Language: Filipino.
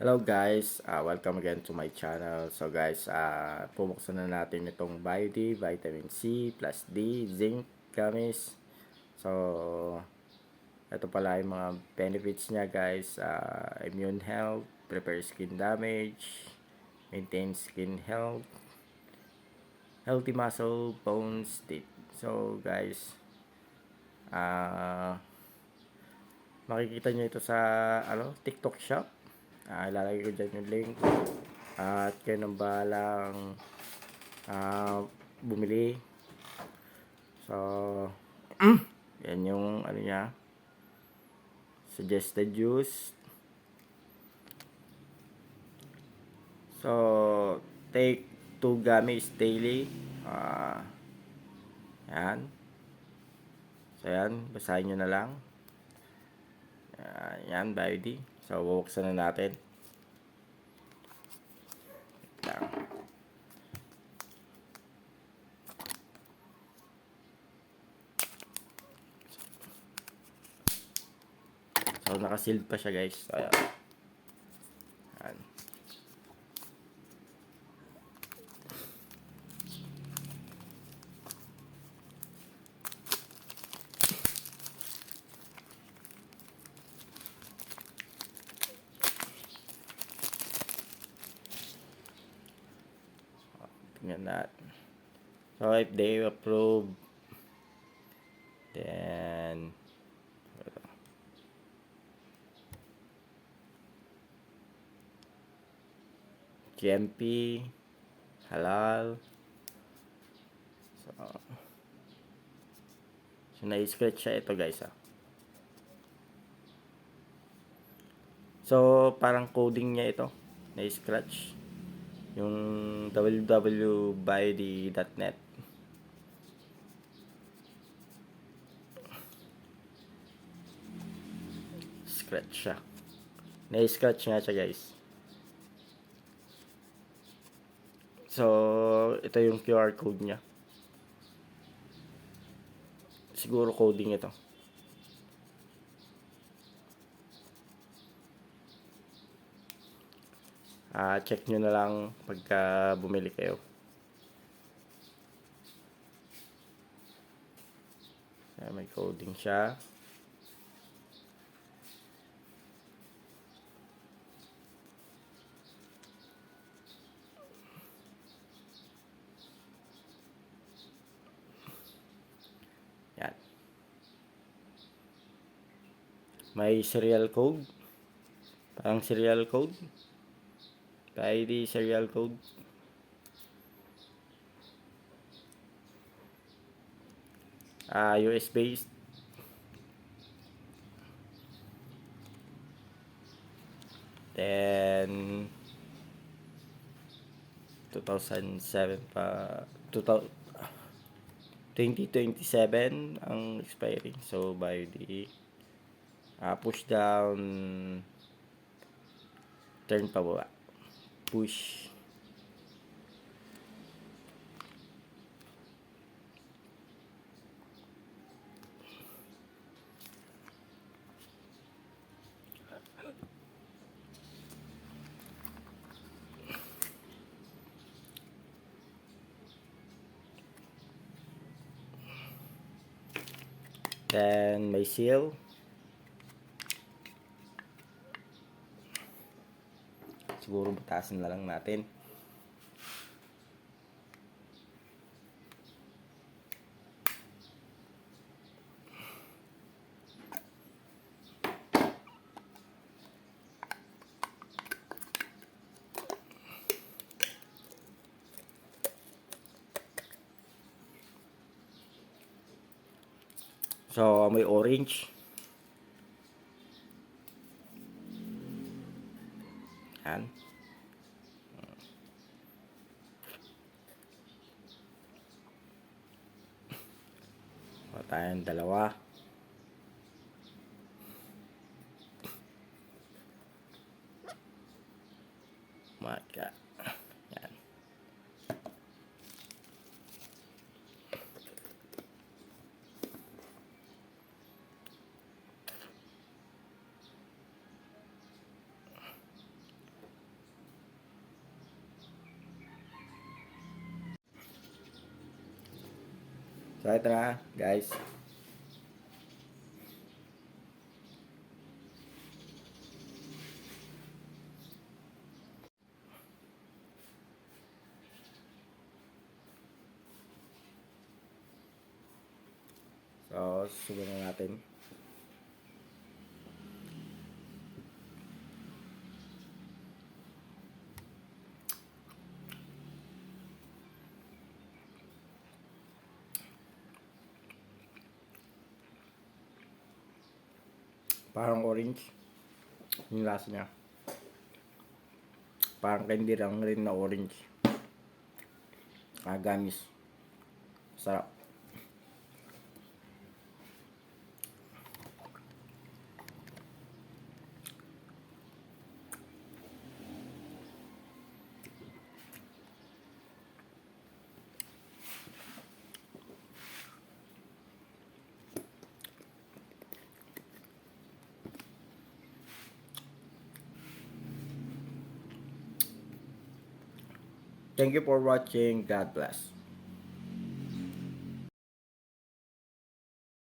Hello guys, welcome again to my channel. So guys, pubuksan na natin itong BioD, Vitamin C plus D, Zinc, Gummies. So, ito pala yung mga benefits niya guys. Immune health, prepare skin damage, maintain skin health, healthy muscle, bones, teeth. So guys, makikita nyo ito sa TikTok shop. Ilalagay ko dyan yung link. At kayo nang bahalang bumili. So, yan yung niya. Suggested use. So, take 2 gummies daily. Yan. So, yan. Basahin nyo na lang. Yan, BioD. So, bubuksan na natin. Lang. So, naka-sealed pa siya guys. So, ayan. Ayan. Tingnan natin. So, if they approve, then GMP, halal. So na-scratch siya ito guys. So, parang coding niya ito. Na-scratch. Yung www.biody.net. Scratch siya. Na-scratch nga siya guys. So, ito yung QR code niya. Siguro coding ito. Check nyo na lang pagka bumili kayo. May coding siya. Yan. May serial code. Parang serial code. ID serial code. US based. Then 2007 pa 2027 ang expiring. So by the push down, turn pababa, push. Then may seal. Siguro butasin na lang natin. So, may orange. Yan. Tayong dalawa. Maka. Yan. So, ito na, guys. So, susubukan na natin. Parang orange. Yung lasa niya. Parang candy lang rin na orange. Gamis. Sarap. Thank you for watching. God bless.